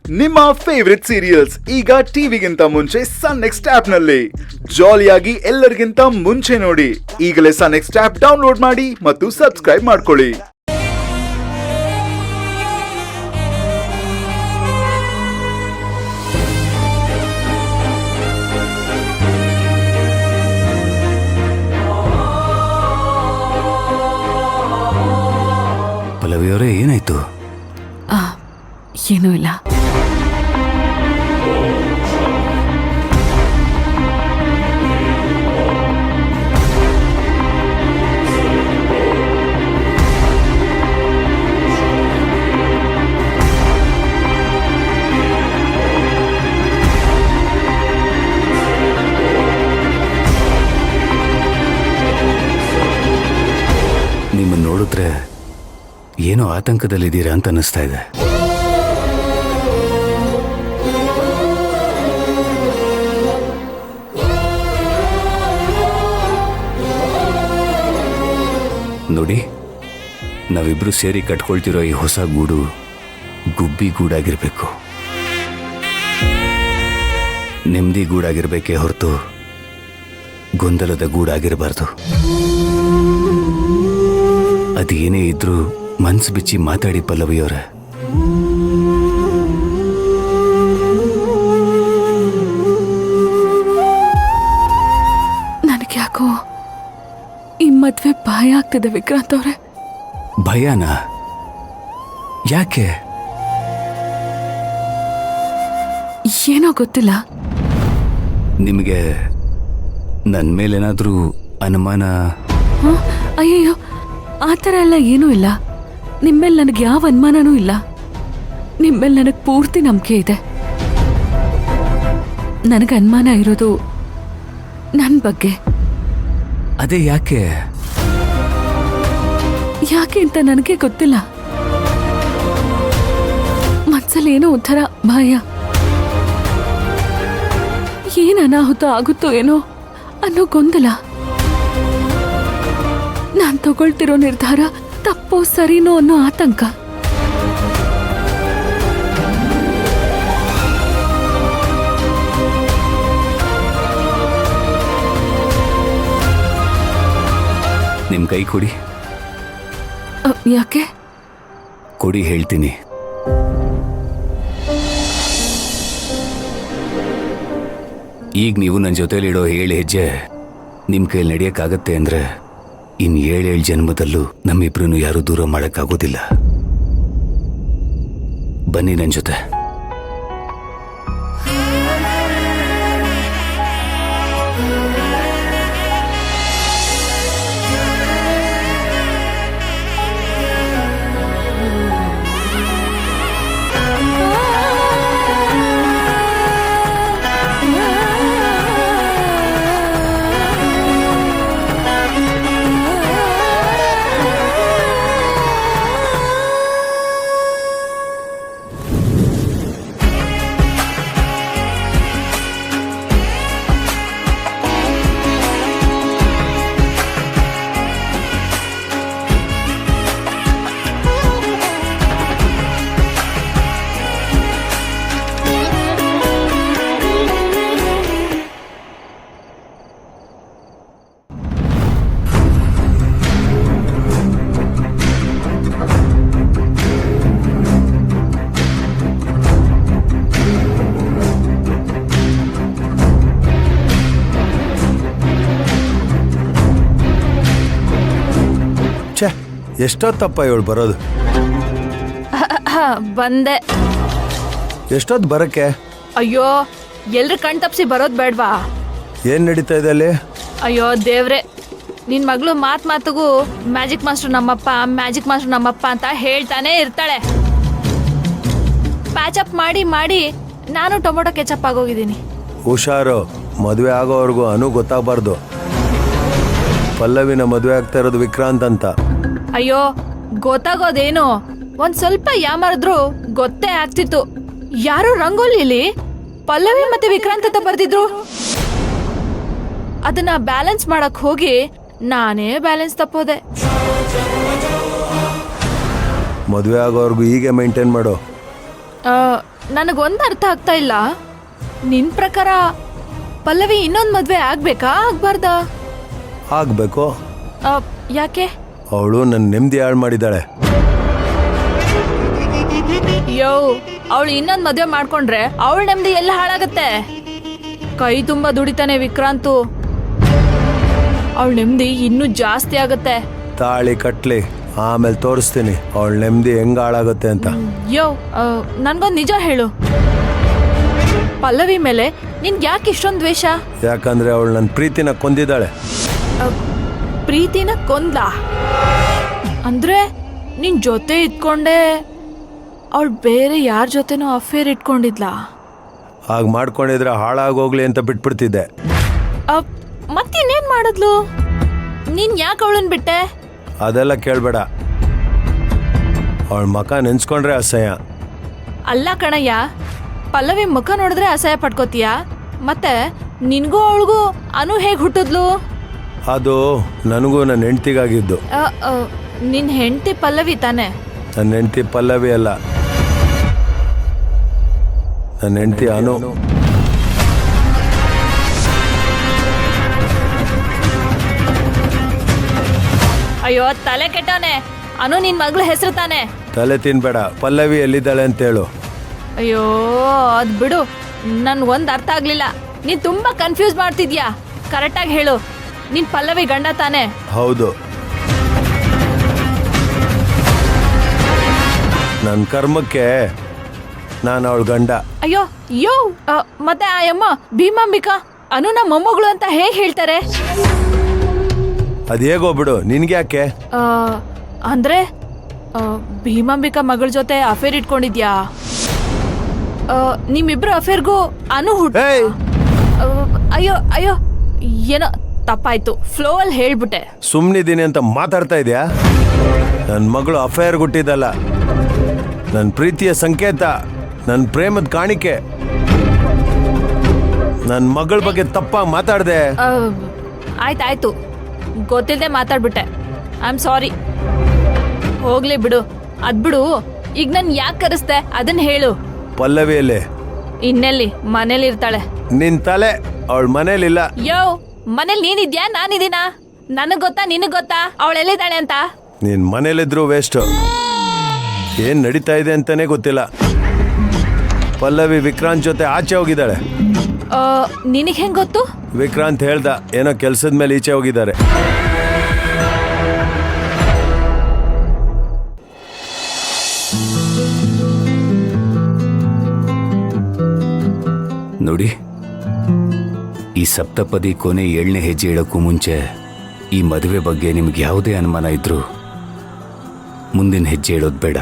ನಿಮ್ಮ favourite serials ಈಗ ಟಿವಿಗಿಂತ ಮುಂಚೆ ಸನ್ ನೆಕ್ಸ್ಟ್ ಆಪ್ ನಲ್ಲಿ ಜಾಲಿಯಾಗಿ ಎಲ್ಲರಿಗಿಂತ ಮುಂಚೆ ನೋಡಿ. ಈಗಲೇ ಸನ್ ನೆಕ್ಸ್ಟ್ ಆಪ್ ಡೌನ್ಲೋಡ್ ಮಾಡಿ ಮತ್ತು ಸಬ್ಸ್ಕ್ರೈಬ್ ಮಾಡ್ಕೊಳ್ಳಿ. ಪಲ್ಲವಿಯವರೇ, ಏನಾಯ್ತು? ಏನೂ ಇಲ್ಲ. ನಿಮ್ಮನ್ನು ನೋಡಿದ್ರೆ ಏನೋ ಆತಂಕದಲ್ಲಿದ್ದೀರಾ ಅಂತ ಅನ್ನಿಸ್ತಾ ಇದೆ. ನೋಡಿ, ನಾವಿಬ್ರು ಸೇರಿ ಕಟ್ಕೊಳ್ತಿರೋ ಈ ಹೊಸ ಗೂಡು ಗುಬ್ಬಿ ಗೂಡಾಗಿರ್ಬೇಕು, ನೆಮ್ಮದಿ ಗೂಡಾಗಿರ್ಬೇಕೇ ಹೊರತು ಗೊಂದಲದ ಗೂಡಾಗಿರಬಾರ್ದು. ಅದೇನೇ ಇದ್ರೂ ಮನ್ಸು ಬಿಚ್ಚಿ ಮಾತಾಡಿ ಪಲ್ಲವಿಯವರೇ. ನನಗೆ ಯಾಕೋ ಈ ಮದ್ವೆ ಭಯ ಆಗ್ತಿದೆ ವಿಕ್ರಾಂತ್ ಅವ್ರೆ. ಭಯನಾ? ಯಾಕೆ? ಏನೋ ಗೊತ್ತಿಲ್ಲ. ನಿಮಗೆ ನನ್ನ ಮೇಲೇನಾದ್ರೂ ಅನುಮಾನ? ಅಯ್ಯಯ್ಯೋ, ಆ ಥರ ಎಲ್ಲ ಏನೂ ಇಲ್ಲ. ನಿಮ್ಮೇಲೆ ನನಗೆ ಯಾವ ಅನುಮಾನನೂ ಇಲ್ಲ. ನಿಮ್ಮೇಲೆ ನನಗೆ ಪೂರ್ತಿ ನಂಬಿಕೆ ಇದೆ. ನನಗೆ ಅನುಮಾನ ಇರೋದು ನನ್ನ ಬಗ್ಗೆ. ಅದೇ ಯಾಕೆ? ಯಾಕೆ ಅಂತ ನನಗೆ ಗೊತ್ತಿಲ್ಲ. ಮನ್ಸಲ್ಲಿ ಏನೋ ಒಂಥರ ಭಯ. ಏನು ಅನಾಹುತ ಆಗುತ್ತೋ ಏನೋ ಅನ್ನೋ ಗೊಂದಲ. ನಾನು ತಗೊಳ್ತಿರೋ ನಿರ್ಧಾರ ತಪ್ಪೋ ಸರಿನೋ ಅನ್ನೋ ಆತಂಕ. ನಿಮ್ಮ ಕೈ ಕೊಡಿ. ಯಾಕೆ? ಕೊಡಿ, ಹೇಳ್ತೀನಿ. ಈಗ ನೀವು ನನ್ನ ಜೊತೆಲಿಡೋ 7 ಹೆಜ್ಜೆ ನಿಮ್ಮ ಕೈಲಿ ನಡೆಯೋಕ್ಕಾಗತ್ತೆ ಅಂದರೆ ಇನ್ನು 7 ಜನ್ಮದಲ್ಲೂ ನಮ್ಮಿಬ್ರನ್ನು ಯಾರೂ ದೂರ ಮಾಡೋಕ್ಕಾಗೋದಿಲ್ಲ. ಬನ್ನಿ ನನ್ನ ಜೊತೆ. ಛೇ, ಎಷ್ಟೊತ್ತಪ್ಪ ಇವಳು ಬರೋದು? ಬಂದೆ. ಎಷ್ಟೊತ್ತು ಬರಕ್ಕೆ? ಅಯ್ಯೋ, ಎಲ್ರು ಕಣ್ ತಪ್ಸಿ ಬರೋದ್ ಬೇಡ್ವಾ? ಏನ್ ನಡೀತಾ ಇದೆ ಅಲ್ಲಿ? ಅಯ್ಯೋ ದೇವ್ರೆ, ನಿನ್ ಮಗಳು ಮಾತಿಗೂ ಮ್ಯಾಜಿಕ್ ಮಾಸ್ಟರ್ ನಮ್ಮಪ್ಪ, ಮ್ಯಾಜಿಕ್ ಮಾಸ್ಟರ್ ನಮ್ಮಪ್ಪ ಅಂತ ಹೇಳ್ತಾನೆ ಇರ್ತಾಳೆ. ಪ್ಯಾಚಪ್ ಮಾಡಿ ಮಾಡಿ ನಾನು ಟೊಮೊಟೊ ಕೆಚಪ್ ಆಗೋಗಿದ್ದೀನಿ. ಹುಷಾರು, ಮದುವೆ ಆಗೋವರೆಗೂ ಅನು ಗೊತ್ತಾಗಬಾರ್ದು. ಪಲ್ಲವಿನ ಮದುವೆ ಆಗ್ತಾ ಇರೋದು ವಿಕ್ರಾಂತ್ ಅಂತ. ಅಯ್ಯೋ, ಗೊತ್ತಾಗೋದೇನು? ಒಂದ್ ಸ್ವಲ್ಪ ಯಾಮಾರಿದ್ರು ಗೊತ್ತೇ ಆಗ್ತಿತ್ತು. ಯಾರೋ ರಂಗೋಲಿಲಿ ಪಲ್ಲವಿ ಮತ್ತೆ ವಿಕ್ರಾಂತ್ ಅಂತ ಬರ್ದಿದ್ರು. ಅದನ್ನ ಬ್ಯಾಲೆನ್ಸ್ ಮಾಡಕ್ ಹೋಗಿ ನಾನೇ ಬ್ಯಾಲೆನ್ಸ್ ತಪ್ಪೋದೆ. ಮದುವೆ ಆಗೋವರೆಗೂ ಹೀಗೆ ಮೇಂಟೈನ್ ಮಾಡು. ನನಗೊಂದು ಅರ್ಥ ಆಗ್ತಾ ಇಲ್ಲ. ನಿನ್ ಪ್ರಕಾರ ಪಲ್ಲವಿ ಇನ್ನೊಂದ್ ಮದ್ವೆ ಆಗ್ಬೇಕಾ ಆಗ್ಬಾರ್ದಾ? ಆಗ್ಬೇಕು. ಯಾಕೆ? ಅವಳು ನನ್ನ ನೆಮ್ಮದಿ ಹಾಳು ಮಾಡಿದ್ದಾಳೆ. ಯೋ, ಅವಳು ಇನ್ನೊಂದ್ ಮದ್ವೆ ಮಾಡ್ಕೊಂಡ್ರೆ ಅವಳ ನೆಮ್ಮದಿ ಎಲ್ಲ ಹಾಳಾಗತ್ತೆ. ಕೈ ತುಂಬಾ ದುಡಿತಾನೆ ವಿಕ್ರಾಂತು, ಅವಳ ನೆಮ್ಮದಿ ಇನ್ನೂ ಜಾಸ್ತಿ ಆಗತ್ತೆ. ತಾಳಿ ಕಟ್ಲಿ, ಆಮೇಲೆ ತೋರಿಸ್ತೀನಿ ಅವಳ ನೆಮ್ಮದಿ ಹೆಂಗ್ ಹಾಳಾಗುತ್ತೆ ಅಂತ. ಯೋ, ನನ್ಗೊಂದ್ ನಿಜ ಹೇಳು, ಪಲ್ಲವಿ ಮೇಲೆ ನಿನ್ಗೆ ಯಾಕೆ ಇಷ್ಟೊಂದು ದ್ವೇಷ? ಯಾಕಂದ್ರೆ ಅವಳು ನನ್ನ ಪ್ರೀತಿನ ಕೊಂದಿದ್ದಾಳೆ. ಪ್ರೀತಿನ ಕೊಂದ್ಲಾ? ಅಂದ್ರೆ ನಿನ್ ಜೊತೆ ಇದ್ಕೊಂಡೆ ಅವಳು ಬೇರೆ ಯಾರ ಜೊತೆನೋ ಅಫೇರ್ ಇಟ್ಕೊಂಡಿದ್ಲಾ? ಹಾಗ ಮಾಡ್ಕೊಂಡಿದ್ರೆ ಹಾಳಾಗೋಗ್ಲಿ ಅಂತ ಬಿಟ್ಬಿಡ್ತಿದ್ದೆ. ಮತ್ತಿನ್ನೇನ್ ಮಾಡಿದ್ಲು? ನೀನ್ ಯಾಕೆ ಅವಳನ್ ಬಿಟ್ಟೆ? ಅದೆಲ್ಲ ಕೇಳಬೇಡ. ಅವಳ ಮಕ ನೆನ್ಸ್ಕೊಂಡ್ರೆ ಅಸಹ್ಯ. ಅಲ್ಲ ಕಣಯ್ಯ, ಪಲ್ಲವಿ ಮುಖ ನೋಡಿದ್ರೆ ಅಸಹ್ಯ ಪಡ್ಕೋತೀಯ, ಮತ್ತೆ ನಿನ್ಗೂ ಅವಳಿಗೂ ಅನು ಹೇಗ್ ಹುಟ್ಟಿದ್ಲು? ಅದು ನನಗೂ ನನ್ನ ಹೆಂಡ್ತಿಗಾಗಿದ್ದು. ನಿನ್ ಹೆಂಡತಿ ಪಲ್ಲವಿ ತಾನೆ? ನನ್ನ ಹೆಂಡ್ತಿ ಪಲ್ಲವಿ ಅಲ್ಲ, ನನ್ನ ಹೆಂಡ್ತಿ ಅನು. ಅಯ್ಯೋ ತಲೆ ಕೆಟ್ಟವನೆ, ಅನು ನಿನ್ ಮಗಳ ಹೆಸರು ತಾನೆ? ತಲೆ ತಿನ್ಬೇಡ, ಪಲ್ಲವಿ ಎಲ್ಲಿದ್ದಾಳೆ ಅಂತ ಹೇಳು. ಅಯ್ಯೋ ಅದ್ ಬಿಡು, ನನ್ ಒಂದ್ ಅರ್ಥ ಆಗ್ಲಿಲ್ಲ. ನೀನ್ ತುಂಬಾ ಕನ್ಫ್ಯೂಸ್ ಮಾಡ್ತಿದ್ಯಾ. ಕರೆಕ್ಟಾಗಿ ಹೇಳು, ನೀನ್ ಪಲ್ಲವಿ ಗಂಡ ತಾನೆ? ಹೌದು. ನನ್ನ ಕರ್ಮಕ್ಕೆ ನಾನು ಅವಳ ಗಂಡ. ಅಯ್ಯೋ ಯೋ, ಮತ್ತೆ ಆ ಅಮ್ಮ ಭೀಮಾಂಬಿಕಾ ಅನುನ ಮೊಮ್ಮಗಳು ಅಂತ ಹೇಗ್ ಹೇಳ್ತಾರೆ? ಅದು ಹೇಗೋ ಬಿಡು, ನಿನ್ಗೆ ಯಾಕೆ? ಅಂದ್ರೆ ಭೀಮಾಂಬಿಕಾ ಮಗಳ ಜೊತೆ ಅಫೇರ್ ಇಟ್ಕೊಂಡಿದ್ಯಾ? ನಿಮ್ಮಿಬ್ರು ಅಫೇರ್ಗೂ ಅನು ಹುಟ್ಟ? ಅಯ್ಯೋ ಅಯ್ಯೋ, ಏನೋ ತಪ್ಪಾಯ್ತು, ಫ್ಲೋ ಅಲ್ಲಿ ಹೇಳ್ಬಿಟ್ಟೆ. ಸುಮ್ಮನಿದ್ದೀನಿ ಅಂತ ಮಾತಾಡ್ತಾ ಇದೆಯಾ? ನನ್ನ ಮಗಳು ಅಫೇರ್ ಹುಟ್ಟಿದಲ್ಲ, ನನ್ನ ಪ್ರೀತಿಯ ಸಂಕೇತ, ನನ್ನ ಪ್ರೇಮದ ಕಾಣಿಕೆ. ನನ್ನ ಮಗಳ ಬಗ್ಗೆ ತಪ್ಪಾಗಿ ಮಾತಾಡ್ದೆ. ಆಯ್ತಾಯ್ತು, ಗೊತ್ತಿಲ್ಲದೆ ಮಾತಾಡ್ಬಿಟ್ಟೆ. I am sorry. ಹೋಗ್ಲಿ ಬಿಡು, ಅದ್ಬಿಡು. ಈಗ ನನ್ ಯಾಕೆ ಕರೆಸ್ದೆ ಅದನ್ನ ಹೇಳು. ಪಲ್ಲವಿಯಲ್ಲಿ ಇನ್ನೆಲ್ಲಿ? ಮನೇಲಿ ಇರ್ತಾಳೆ. ನಿನ್ ತಲೆ ಅವಳ ಮನೇಲಿಲ್ಲ. ಯೋ, ಮನೇಲಿ ನೀನಿದ್ಯಾ ನಾನಿದ್ದೀನಾ? ನನಗ್ ಗೊತ್ತಾ ನಿನಗ್ ಗೊತ್ತಾ ಅವಳೆಲ್ಲಿದ್ದಾಳೆ ಅಂತ? ನೀನ್ ಮನೇಲಿದ್ರು ವೇಸ್ಟ್. ಏನ್ ನಡೀತಾ ಇದೆ ಅಂತಾನೆ ಗೊತ್ತಿಲ್ಲ. ಪಲ್ಲವಿ ವಿಕ್ರಾಂತ್ ಜೊತೆ ಆಚೆ ಹೋಗಿದ್ದಾಳೆ. ನಿನಗ್ ಹೆಂಗ್ ಗೊತ್ತು? ವಿಕ್ರಾಂತ್ ಹೇಳ್ದ, ಏನೋ ಕೆಲ್ಸದ ಮೇಲೆ ಈಚೆ ಹೋಗಿದ್ದಾರೆ. ನೋಡಿ, ಈ ಸಪ್ತಪದಿ ಕೊನೆ 7ನೇ ಹೆಜ್ಜೆ ಇಡೋಕ್ಕೂ ಮುಂಚೆ ಈ ಮದುವೆ ಬಗ್ಗೆ ನಿಮ್ಗೆ ಯಾವುದೇ ಅನುಮಾನ ಇದ್ರೂ ಮುಂದಿನ ಹೆಜ್ಜೆ ಇಡೋದು ಬೇಡ.